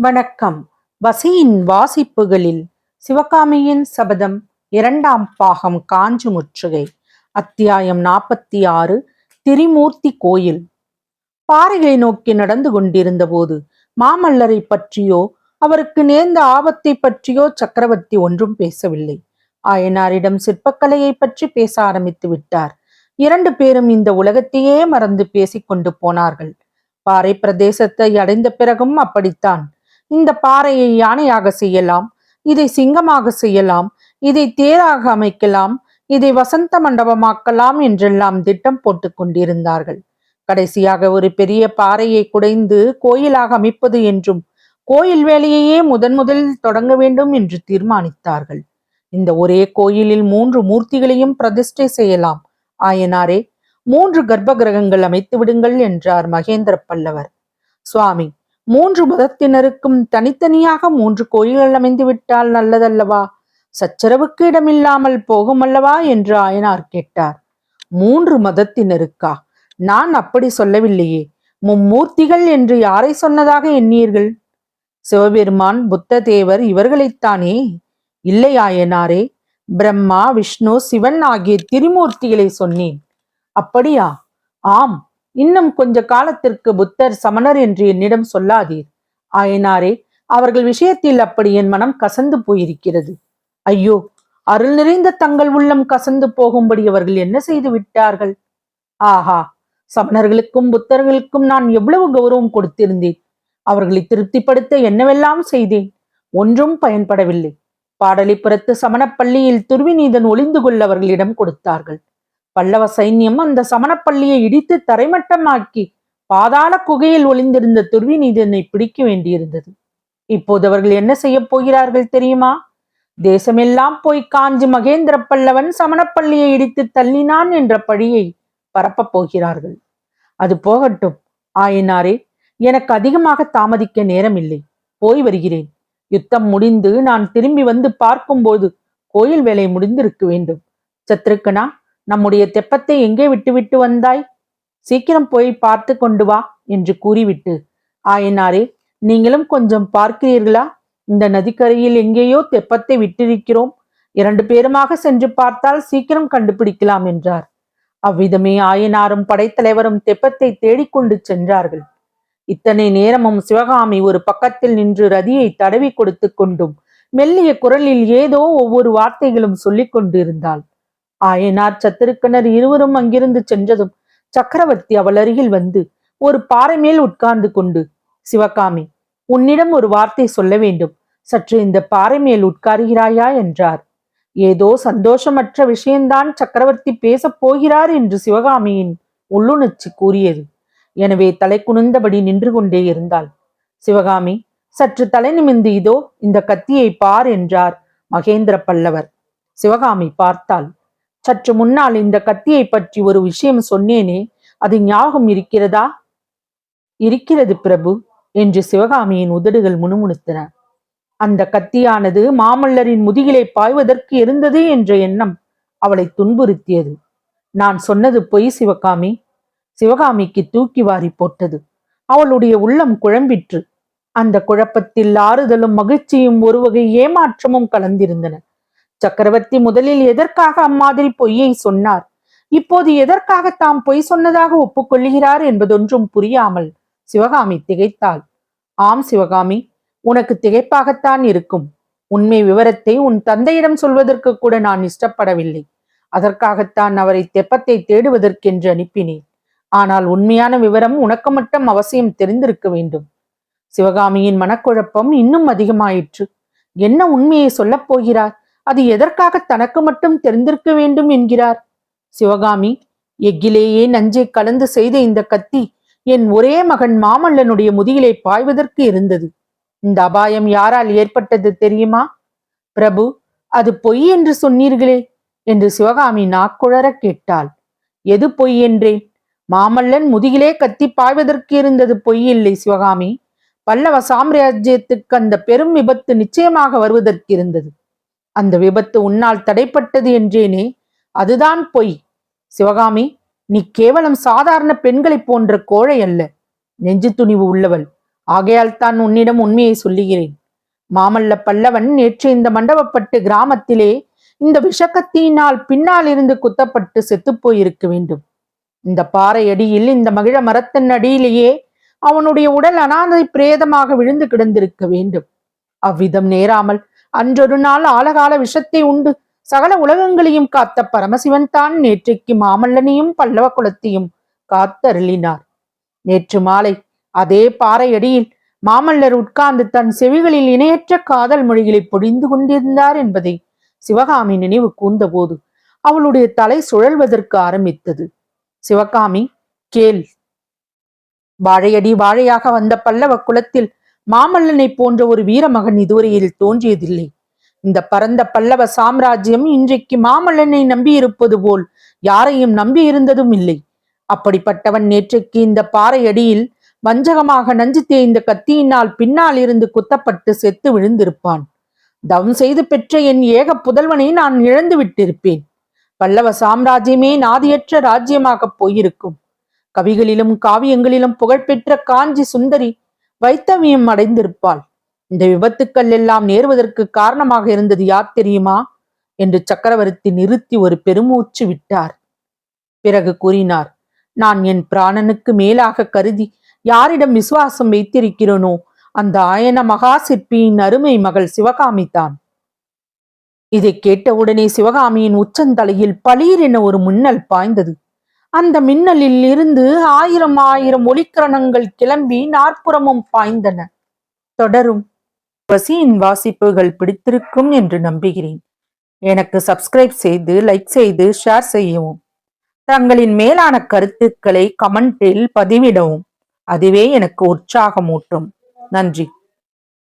வணக்கம். வசியின் வாசிப்புகளில் சிவகாமியின் சபதம் 2ஆம் பாகம். காஞ்சி முற்றுகை. அத்தியாயம் 46. திரிமூர்த்தி கோயில். பாறைகளை நோக்கி நடந்து கொண்டிருந்த போது மாமல்லரை பற்றியோ அவருக்கு நேர்ந்த ஆபத்தை பற்றியோ சக்கரவர்த்தி ஒன்றும் பேசவில்லை. ஆயனாரிடம் சிற்பக்கலையை பற்றி பேச ஆரம்பித்து விட்டார். 2 பேரும் இந்த உலகத்தையே மறந்து பேசிக்கொண்டு போனார்கள். பாறை பிரதேசத்தை அடைந்த பிறகும் அப்படித்தான். இந்த பாறையை யானையாக செய்யலாம், இதை சிங்கமாக செய்யலாம், இதை தேராக அமைக்கலாம், இதை வசந்த மண்டபமாக்கலாம் என்றெல்லாம் திட்டம் போட்டு கொண்டிருந்தார்கள். கடைசியாக ஒரு பெரிய பாறையை குடைந்து கோயிலாக அமைப்பது என்றும் கோயில் வேலையையே முதலில் தொடங்க வேண்டும் என்று தீர்மானித்தார்கள். இந்த ஒரே கோயிலில் 3 மூர்த்திகளையும் பிரதிஷ்டை செய்யலாம். ஆயனாரே, 3 கர்ப்ப கிரகங்கள் அமைத்து விடுங்கள் என்றார் மகேந்திர பல்லவர். சுவாமி, 3 மதத்தினருக்கும் தனித்தனியாக 3 கோயில்கள் அமைந்து விட்டால் நல்லதல்லவா? சச்சரவுக்கு இடமில்லாமல் போகுமல்லவா என்று ஆயனார் கேட்டார். 3 மதத்தினருக்கா? நான் அப்படி சொல்லவில்லையே. மும்மூர்த்திகள் என்று யாரை சொன்னதாக எண்ணீர்கள்? சிவபெருமான், புத்த தேவர் இவர்களைத்தானே? இல்லை ஆயனாரே, பிரம்மா, விஷ்ணு, சிவன் ஆகிய திரிமூர்த்திகளை சொன்னேன். அப்படியா? ஆம். இன்னும் கொஞ்ச காலத்திற்கு புத்தர், சமணர் என்று என்னிடம் சொல்லாதீர். ஆயனாரே, அவர்கள் விஷயத்தில் அப்படி என் மனம் கசந்து போயிருக்கிறது. ஐயோ, அருள் நிறைந்த தங்கள் உள்ளம் கசந்து போகும்படி அவர்கள் என்ன செய்து விட்டார்கள்? ஆஹா, சமணர்களுக்கும் புத்தர்களுக்கும் நான் எவ்வளவு கௌரவம் கொடுத்திருந்தேன். அவர்களை திருப்திப்படுத்த என்னவெல்லாம் செய்தேன். ஒன்றும் பயன்படவில்லை. பாடலிபுரத்து சமணப்பள்ளியில் துர்விநீதன் ஒளிந்து கொள்ள அவர்களிடம் கொடுத்தார்கள். பல்லவ சைன்யம் அந்த சமணப்பள்ளியை இடித்து தரைமட்டமாக்கி பாதாள குகையில் ஒளிந்திருந்த துர்விநீதனை பிடிக்க வேண்டியிருந்தது. இப்போது அவர்கள் என்ன செய்ய போகிறார்கள் தெரியுமா? தேசமெல்லாம் போய் காஞ்சி மகேந்திர பல்லவன் சமணப்பள்ளியை இடித்து தள்ளினான் என்ற பழியை பரப்பப் போகிறார்கள். அது போகட்டும் ஆயனாரே, எனக்கு அதிகமாக தாமதிக்க நேரமில்லை. போய் வருகிறேன். யுத்தம் முடிந்து நான் திரும்பி வந்து பார்க்கும்போது கோயில் வேலை முடிந்திருக்க வேண்டும். சத்ருக்கனா, நம்முடைய தெப்பத்தை எங்கே விட்டுவிட்டு வந்தாய்? சீக்கிரம் போய் பார்த்து கொண்டு வா என்று கூறிவிட்டு, ஆயனாரே, நீங்களும் கொஞ்சம் பார்க்கிறீர்களா? இந்த நதிக்கரையில் எங்கேயோ தெப்பத்தை விட்டிருக்கிறோம். 2 பேருமாக சென்று பார்த்தால் சீக்கிரம் கண்டுபிடிக்கலாம் என்றார். அவ்விதமே ஆயனாரும் படைத்தலைவரும் தெப்பத்தை தேடிக்கொண்டு சென்றார்கள். இத்தனை நேரமும் சிவகாமி ஒரு பக்கத்தில் நின்று ரதியை தடவி கொடுத்து கொண்டும் மெல்லிய குரலில் ஏதோ ஒவ்வொரு வார்த்தைகளும் சொல்லிக் கொண்டிருந்தாள். ஆயனார், சத்திருக்கனர் இருவரும் அங்கிருந்து சென்றதும் சக்கரவர்த்தி அவள் அருகில் வந்து ஒரு பாறை மேல் உட்கார்ந்து கொண்டு, சிவகாமி, உன்னிடம் ஒரு வார்த்தை சொல்ல வேண்டும். சற்று இந்த பாறை மேல் உட்காருகிறாயா என்றார். ஏதோ சந்தோஷமற்ற விஷயம்தான் சக்கரவர்த்தி பேசப் போகிறார் என்று சிவகாமியின் உள்ளுணர்ச்சி கூறியது. எனவே தலை குனிந்தபடி நின்று கொண்டே இருந்தாள். சிவகாமி சற்று தலை நிமிர்ந்து, இதோ இந்த கத்தியை பார் என்றார் மகேந்திர பல்லவர். சிவகாமி பார்த்தாள். சற்று முன்னால் இந்த கத்தியை பற்றி ஒரு விஷயம் சொன்னேனே, அது ஞாபகம் இருக்கிறதா? இருக்கிறது பிரபு என்று சிவகாமியின் உதடுகள் முணுமுணுத்தன. அந்த கத்தியானது மாமல்லரின் முதுகிலே பாய்வதற்கு இருந்தது என்ற எண்ணம் அவளை துன்புறுத்தியது. நான் சொன்னது பொய் சிவகாமி. சிவகாமிக்கு தூக்கி வாரி போட்டது. அவளுடைய உள்ளம் குழம்பிற்று. அந்த குழப்பத்தில் ஆறுதலும் மகிழ்ச்சியும் ஒரு வகை ஏமாற்றமும் கலந்திருந்தன. சக்கரவர்த்தி முதலில் எதற்காக அம்மாதிரி பொய்யை சொன்னார்? இப்போது எதற்காக தாம் பொய் சொன்னதாக ஒப்புக்கொள்கிறார் என்பதொன்றும் புரியாமல் சிவகாமி திகைத்தாள். ஆம் சிவகாமி, உனக்கு திகைப்பாகத்தான் இருக்கும். உண்மை விவரத்தை உன் தந்தையிடம் சொல்வதற்கு கூட நான் இஷ்டப்படவில்லை. அதற்காகத்தான் அவரை தெப்பத்தை தேடுவதற்கென்று அனுப்பினேன். ஆனால் உண்மையான விவரம் உனக்கு மட்டும் அவசியம் தெரிந்திருக்க வேண்டும். சிவகாமியின் மனக்குழப்பம் இன்னும் அதிகமாயிற்று. என்ன உண்மையை சொல்லப் போகிறார்? அது எதற்காக தனக்கு மட்டும் தெரிந்திருக்க வேண்டும் என்கிறார்? சிவகாமி, எஃகிலேயே நஞ்சை கலந்து செய்த இந்த கத்தி என் ஒரே மகன் மாமல்லனுடைய முதுகிலே பாய்வதற்கு இருந்தது. இந்த அபாயம் யாரால் ஏற்பட்டது தெரியுமா? பிரபு, அது பொய் என்று சொன்னீர்களே என்று சிவகாமி நாக்குழற கேட்டாள். எது பொய் என்றேன்? மாமல்லன் முதுகிலே கத்தி பாய்வதற்கு இருந்தது பொய் இல்லை சிவகாமி. பல்லவ சாம்ராஜ்யத்துக்கு அந்த பெரும் விபத்து நிச்சயமாக வருவதற்கு இருந்தது. அந்த விபத்து உன்னால் தடைப்பட்டது என்றேனே, அதுதான் பொய். சிவகாமி, நீ கேவலம் சாதாரண பெண்களை போன்ற கோழை அல்ல. நெஞ்சு துணிவு உள்ளவள். ஆகையால் தான் உன்னிடம் உண்மையை சொல்லுகிறேன். மாமல்ல பல்லவன் நேற்று இந்த மண்டபப்பட்டு கிராமத்திலே இந்த விஷக்கத்தியினால் பின்னால் இருந்து குத்தப்பட்டு செத்துப்போயிருக்க வேண்டும். இந்த பாறை அடியில், இந்த மகிழ மரத்தின் அடியிலேயே அவனுடைய உடல் அனாதை பிரேதமாக விழுந்து கிடந்திருக்க வேண்டும். அவ்விதம் நேராமல் அன்றொரு நாள் ஆழகால விஷத்தை உண்டு சகல உலகங்களையும் காத்த பரமசிவன் தான் நேற்றைக்கு மாமல்லனையும் பல்லவ குலத்தையும் காத்தருளினார். நேற்று மாலை அதே பாறை அடியில் மாமல்லர் உட்கார்ந்து தன் செவிகளில் இணையற்ற காதல் மொழிகளை பொழிந்து கொண்டிருந்தார் என்பதை சிவகாமி நினைவு கூர்ந்தபோது அவளுடைய தலை சுழல்வதற்கு ஆரம்பித்தது. சிவகாமி, கேள். வாழையடி வாழையாக வந்த பல்லவ குலத்தில் மாமல்லனை போன்ற ஒரு வீரமகன் இதுவரையில் தோன்றியதில்லை. இந்த பரந்த பல்லவ சாம்ராஜ்யம் இன்றைக்கு மாமல்லனை நம்பியிருப்பது போல் யாரையும் நம்பி இருந்ததும் இல்லை. அப்படிப்பட்டவன் நேற்றைக்கு இந்த பாறை அடியில் வஞ்சகமாக நஞ்சு தேய்ந்த கத்தியினால் பின்னால் இருந்து குத்தப்பட்டு செத்து விழுந்திருப்பான். தவம் செய்து பெற்ற என் ஏக புதல்வனை நான் இழந்து விட்டிருப்பேன். பல்லவ சாம்ராஜ்யமே நாதியற்ற ராஜ்யமாக போயிருக்கும். கவிகளிலும் காவியங்களிலும் புகழ்பெற்ற காஞ்சி சுந்தரி வைத்தவியம் அடைந்திருப்பாள். இந்த விபத்துக்கள் எல்லாம் நேர்வதற்கு காரணமாக இருந்தது யார் தெரியுமா என்று சக்கரவர்த்தி நிறுத்தி ஒரு பெருமூச்சு விட்டார். பிறகு கூறினார், நான் என் பிராணனுக்கு மேலாக கருதி யாரிடம் விசுவாசம் வைத்திருக்கிறேனோ அந்த ஆயன மகா சிற்பியின் அருமை மகள் சிவகாமி தான். இதை கேட்டவுடனே சிவகாமியின் உச்சந்தலையில் பளீர் என ஒரு மின்னல் பாய்ந்தது. அந்த மின்னலில் இருந்து ஆயிரம் ஆயிரம் ஒளிக்கிரணங்கள் கிளம்பி நாற்புறமும் பாய்ந்தன. தொடரும். வசியின் வாசிப்புகள் பிடித்திருக்கும் என்று நம்புகிறேன். எனக்கு சப்ஸ்கிரைப் செய்து, லைக் செய்து, ஷேர் செய்யவும். தங்களின் மேலான கருத்துக்களை கமெண்டில் பதிவிடவும். அதுவே எனக்கு உற்சாகமூட்டும். நன்றி.